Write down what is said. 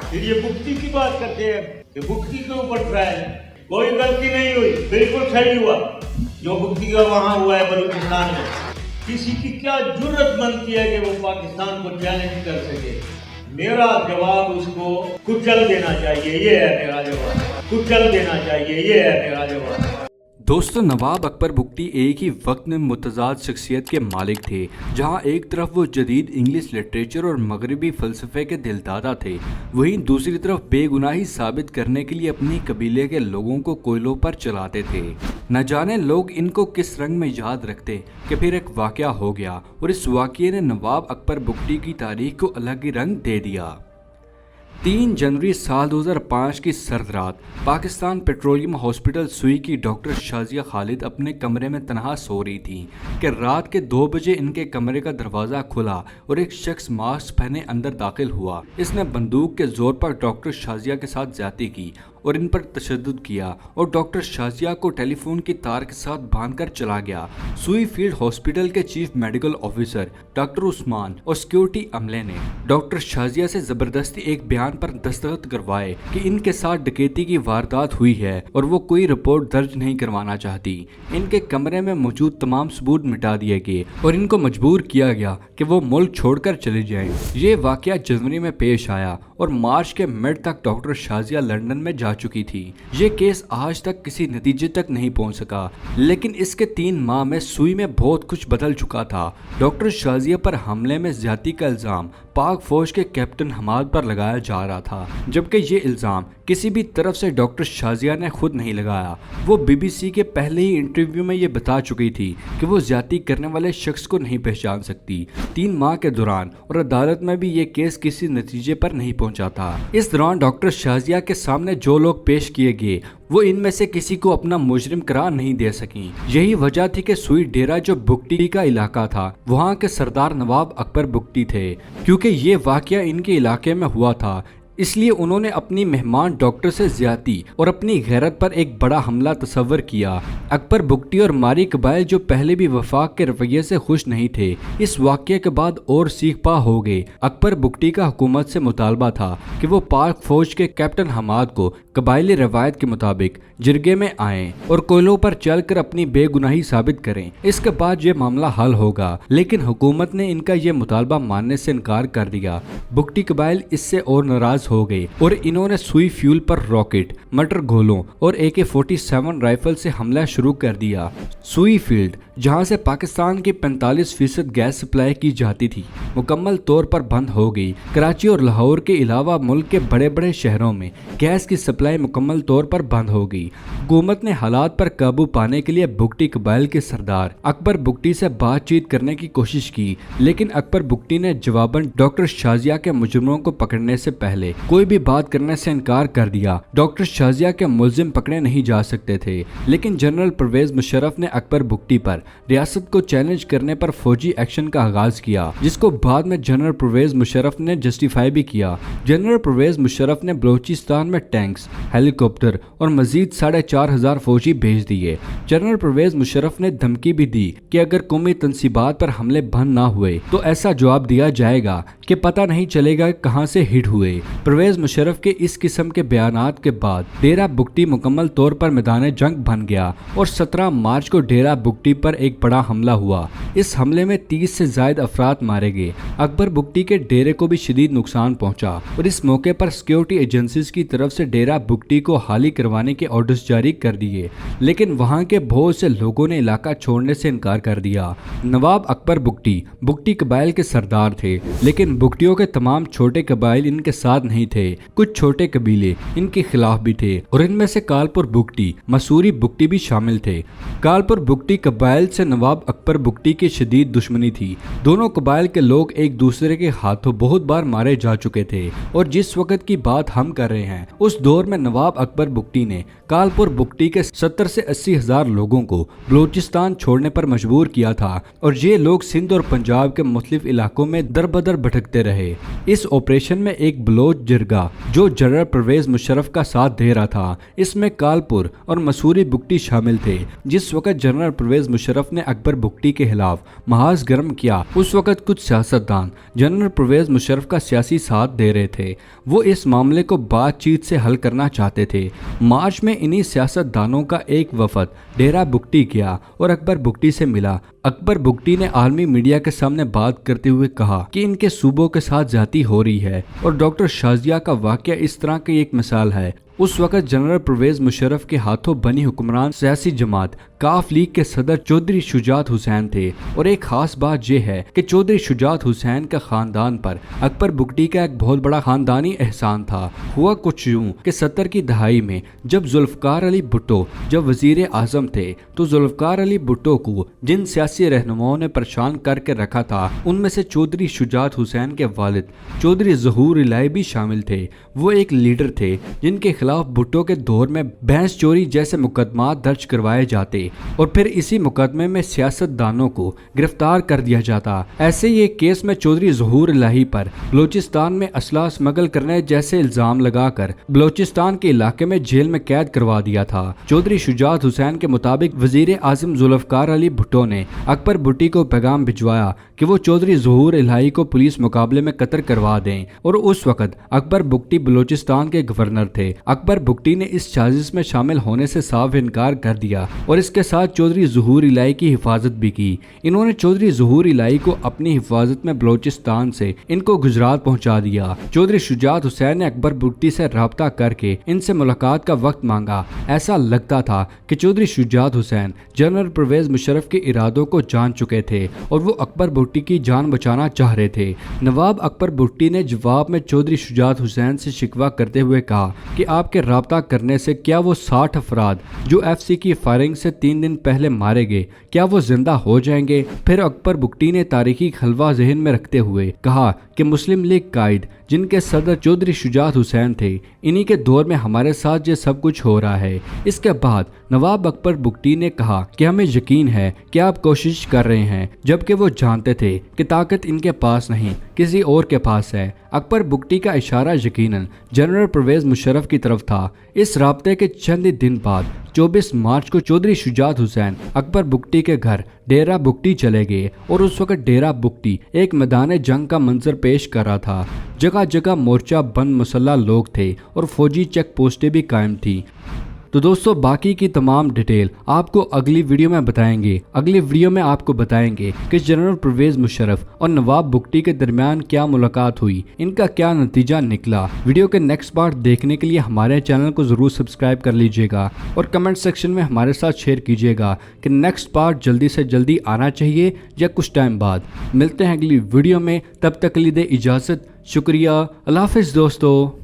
फिर ये मुक्ति की बात करते हैं कि मुक्ति के ऊपर ट्रायल, कोई गलती नहीं हुई, बिल्कुल सही हुआ जो मुक्ति का वहां हुआ है बलूचिस्तान में। किसी की क्या जुर्रत बनती है कि वो पाकिस्तान को चैलेंज कर सके? मेरा जवाब उसको कुचल देना चाहिए, ये है मेरा जवाब, कुचल देना चाहिए, ये है मेरा जवाब। दोस्तों, नवाब अकबर बुगटी एक ही वक्त में मुतज़ाद शख्सियत के मालिक थे। जहां एक तरफ वो जदीद इंग्लिश लिटरेचर और मगरबी फ़लसफ़े के दिलदादा थे, वहीं दूसरी तरफ बेगुनाही साबित करने के लिए अपनी कबीले के लोगों को कोयलों पर चलाते थे। न जाने लोग इनको किस रंग में याद रखते कि फिर एक वाक़या हो गया और इस वाक़ये ने नवाब अकबर बुगटी की तारीख को अलग ही रंग दे दिया। 3 जनवरी साल 2005 की सर्द रात पाकिस्तान पेट्रोलियम हॉस्पिटल सुई की डॉक्टर शाजिया खालिद अपने कमरे में तनहा सो रही थी कि रात के 2 बजे इनके कमरे का दरवाज़ा खुला और एक शख्स मास्क पहने अंदर दाखिल हुआ। इसने बंदूक के जोर पर डॉक्टर शाजिया के साथ ज्यादती की और इन पर तशद्दुद किया और डॉक्टर शाजिया को टेलीफोन की तार के साथ बांधकर चला गया। सुई फील्ड हॉस्पिटल के chief medical officer doctor Usman और सिक्योरिटी अमले ने डॉक्टर शाजिया से जबरदस्ती एक बयान पर दस्तखत करवाए कि इनके साथ डकैती की वारदात हुई है और वो कोई रिपोर्ट दर्ज नहीं करवाना चाहती। इनके कमरे में मौजूद तमाम सबूत मिटा दिए गए और इनको मजबूर किया गया कि वो मुल्क छोड़कर चले जाएं। ये वाकया जनवरी में पेश आया और मार्च के मिड तक डॉक्टर शाजिया लंदन में जा चुकी थी। ये केस आज तक किसी नतीजे तक नहीं पहुंच सका, लेकिन इसके 3 माह में सुई में बहुत कुछ बदल चुका था। डॉक्टर शाजिया पर हमले में ज्यादती का इल्जाम पाक फौज के कैप्टन हमाद पर लगाया जा रहा था, जबकि ये इल्जाम किसी भी तरफ से डॉक्टर शाजिया ने खुद नहीं लगाया। वो बीबीसी के पहले ही इंटरव्यू में ये बता चुकी थी कि वो ज्यादती करने वाले शख्स को नहीं पहचान सकती। 3 माह के दौरान और अदालत में भी ये केस किसी नतीजे पर नहीं पहुंचा था। इस दौरान डॉक्टर शाजिया के सामने जो लोग पेश किए गए वो इनमें से किसी को अपना मुजरिम करार नहीं दे सकी। यही वजह थी कि सुई डेरा जो बुगटी का इलाका था, वहाँ के सरदार नवाब अकबर बुगटी थे। क्योंकि ये वाकया इनके इलाके में हुआ था, इसलिए उन्होंने अपनी मेहमान डॉक्टर से ज्यादती और अपनी गैरत पर एक बड़ा हमला तस्वर किया। अकबर बुगटी और मारी कबाइल जो पहले भी वफाक के रवैये से खुश नहीं थे, इस वाक़ये के बाद और सीख पा हो गए। अकबर बुगटी का हुकूमत से मुतालबा था कि वो पाक फौज के कैप्टन हमाद को कबायली रवायत के मुताबिक जिरगे में आएं और कोयलों पर चलकर अपनी बेगुनाही साबित करें। इसके बाद ये मामला हल होगा, लेकिन हुकूमत ने इनका ये मुतालबा मानने से इनकार कर दिया। बुगटी कबाइल इससे और नाराज हो गए और इन्होंने सुई फ्यूल पर रॉकेट, मटर गोलों और AK-47 राइफल से हमला शुरू कर दिया। सुई फील्ड, जहां से पाकिस्तान की 45% गैस सप्लाई की जाती थी, मुकम्मल तौर पर बंद हो गई। कराची और लाहौर के अलावा मुल्क के बड़े बड़े शहरों में गैस की सप्लाई मुकम्मल तौर पर बंद हो गई। हुकूमत ने हालात पर काबू पाने के लिए बुगटी कबाइल के सरदार अकबर बुगटी से बातचीत करने की कोशिश की, लेकिन अकबर बुगटी ने जवाबन डॉक्टर शाजिया के मुजरिमों को पकड़ने से पहले कोई भी बात करने से इनकार कर दिया। डॉक्टर शाजिया के मुलजिम पकड़े नहीं जा सकते थे, लेकिन जनरल परवेज मुशर्रफ ने अकबर बुगटी पर रियासत को चैलेंज करने पर फौजी एक्शन का आगाज किया, जिसको बाद में जनरल परवेज मुशर्रफ ने जस्टिफाई भी किया। जनरल परवेज मुशर्रफ ने बलूचिस्तान में टैंक्स, हेलीकॉप्टर और मजीद 4500 फौजी भेज दिए। जनरल परवेज मुशर्रफ ने धमकी भी दी कि अगर कौमी तंसीबात पर हमले बंद ना हुए तो ऐसा जवाब दिया जाएगा कि पता नहीं चलेगा कहां से हिट हुए। परवेज मुशर्रफ के इस किस्म के बयानात के बाद डेरा बुगटी मुकम्मल तौर पर मैदान जंग बन गया और 17 मार्च को डेरा बुगटी पर एक बड़ा हमला हुआ। इस हमले में 30 से ज्यादा अफराद मारे गए। अकबर बुगटी के डेरे को भी शदीद नुकसान पहुंचा और इस मौके पर सिक्योरिटी एजेंसीज की तरफ से डेरा बुगटी को खाली करवाने के ऑर्डर्स जारी कर दिए, लेकिन वहां के बहुत से लोगों ने इलाका छोड़ने से इनकार कर दिया। नवाब अकबर बुगटी कबाइल के सरदार थे, लेकिन बुगटियों के तमाम छोटे कबाइल इनके साथ नहीं थे। कुछ छोटे कबीले इनके खिलाफ भी थे और इनमें से कालपुर बुगटी, मसूरी बुगटी भी शामिल थे। कालपुर बुगटी कबाइल से नवाब अकबर बुगटी की शदीद दुश्मनी थी। दोनों कबाइल के लोग एक दूसरे के हाथों बहुत बार मारे जा चुके थे और जिस वक्त की बात हम कर रहे हैं उस दौर में नवाब अकबर बुगटी ने कालपुर बुगटी के 70 से 80 हजार लोगों को बलूचिस्तान छोड़ने पर मजबूर किया था और ये लोग सिंध और पंजाब के मुख्तलिफ इलाकों में दर बदर भटकते रहे। इस ऑपरेशन में एक बलोच जिरगा जो जनरल परवेज मुशर्रफ का साथ दे रहा था, इसमें कालपुर और मसूरी बुगटी शामिल थे। जिस वक्त जनरल परवेज मुशर्रफ मुशर्रफ ने अकबर बुगटी के खिलाफ महाज गर्म किया, उस वक्त कुछ सियासतदान जनरल परवेज मुशर्रफ का सियासी साथ दे रहे थे। वो इस मामले को बातचीत से हल करना चाहते थे। मार्च में इन्हीं सियासतदानों का एक वफद डेरा बुगटी गया और अकबर बुगटी से मिला। अकबर बुगटी ने आलमी मीडिया के सामने बात करते हुए कहा कि इनके सूबों के साथ ज्यादती हो रही है और डॉक्टर शाजिया का वाकया इस तरह की एक मिसाल है। उस वक्त जनरल परवेज मुशर्रफ के हाथों बनी हुक्मरान सियासी जमात काफ लीग के सदर चौधरी शुजात हुसैन थे और एक खास बात यह है कि चौधरी शुजात हुसैन का खानदान पर अकबर बुगटी का एक बहुत बड़ा खानदानी एहसान था। हुआ कुछ यूं कि 70 की दहाई में जब जुल्फकार अली भुट्टो जब वजीर आजम थे तो जुल्फकार अली भुट्टो को जिन सियासी रहनुमाओं ने परेशान करके रखा था उनमें से चौधरी शुजात हुसैन के वालिद चौधरी ज़हूर इलाही भी शामिल थे। वो एक लीडर थे जिनके खिलाफ भुट्टो के दौर में भैंस चोरी जैसे मुकदमा दर्ज करवाए जाते और फिर इसी मुकदमे में सियासतदानों को गिरफ्तार कर दिया जाता। ऐसे ही एक केस में चौधरी ज़हूर इलाही पर बलोचिस्तान में असला स्मगल करने जैसे इल्जाम लगाकर बलोचिस्तान के इलाके में जेल में कैद करवा दिया था। चौधरी शुजात हुसैन के मुताबिक वजीर आजम जुल्फकार अली भुट्टो ने अकबर बुगटी को पैगाम भिजवाया कि वो चौधरी ज़हूर इलाही को पुलिस मुकाबले में कत्ल करवा दें और उस वक्त अकबर बुगटी बलोचिस्तान के गवर्नर थे। अकबर बुगटी ने इस साजिश में शामिल होने से साफ इनकार कर दिया और इसके साथ चौधरी ज़हूर इलाही की हिफाजत भी की। इन्होंने चौधरी ज़हूर इलाही को अपनी हिफाजत में बलोचिस्तान से इनको गुजरात पहुंचा दिया। चौधरी शुजात हुसैन ने अकबर बुगटी से राब्ता करके इनसे मुलाकात का वक्त मांगा। ऐसा लगता था कि चौधरी शुजात हुसैन जनरल परवेज मुशर्रफ के इरादों को जान चुके थे और वो अकबर बुगटी की जान बचाना चाह रहे थे। नवाब अकबर बुगटी ने जवाब में चौधरी शुजात हुसैन से शिकवा करते हुए कहा कि आपके राब्ता करने से क्या वो 60 अफराद जो FC की फायरिंग से 3 दिन पहले मारे गए क्या वो जिंदा हो जाएंगे? फिर अकबर बुगटी ने तारीखी खलवा जहन में रखते हुए कहा कि मुस्लिम लीग कायद जिनके सदर चौधरी शुजात हुसैन थे, इन्हीं के दौर में हमारे साथ ये सब कुछ हो रहा है। इसके बाद नवाब अकबर बुगटी ने कहा कि हमें यकीन है कि आप कोशिश कर रहे हैं, जबकि वो जानते थे कि ताकत इनके पास नहीं किसी और के पास है। अकबर बुगटी का इशारा यकीनन जनरल परवेज मुशर्रफ की तरफ था। इस राब्ते के चंद दिन बाद 24 मार्च को चौधरी शुजात हुसैन अकबर बुगटी के घर डेरा बुगटी चले गए और उस वक्त डेरा बुगटी एक मैदान जंग का मंजर पेश कर रहा था। जगह जगह मोर्चा बंद मुसल्ला लोग थे और फौजी चेक पोस्टें भी कायम थी। तो दोस्तों बाकी की तमाम डिटेल आपको अगली वीडियो में बताएंगे। अगली वीडियो में आपको बताएंगे कि जनरल परवेज मुशर्रफ और नवाब बुगटी के दरमियान क्या मुलाकात हुई, इनका क्या नतीजा निकला। वीडियो के नेक्स्ट पार्ट देखने के लिए हमारे चैनल को जरूर सब्सक्राइब कर लीजिएगा और कमेंट सेक्शन में हमारे साथ शेयर कीजिएगा कि नेक्स्ट पार्ट जल्दी से जल्दी आना चाहिए या कुछ टाइम बाद। मिलते हैं अगली वीडियो में, तब तक के लिए दे इजाज़त। शुक्रिया, अल्लाह हाफिज़ दोस्तों।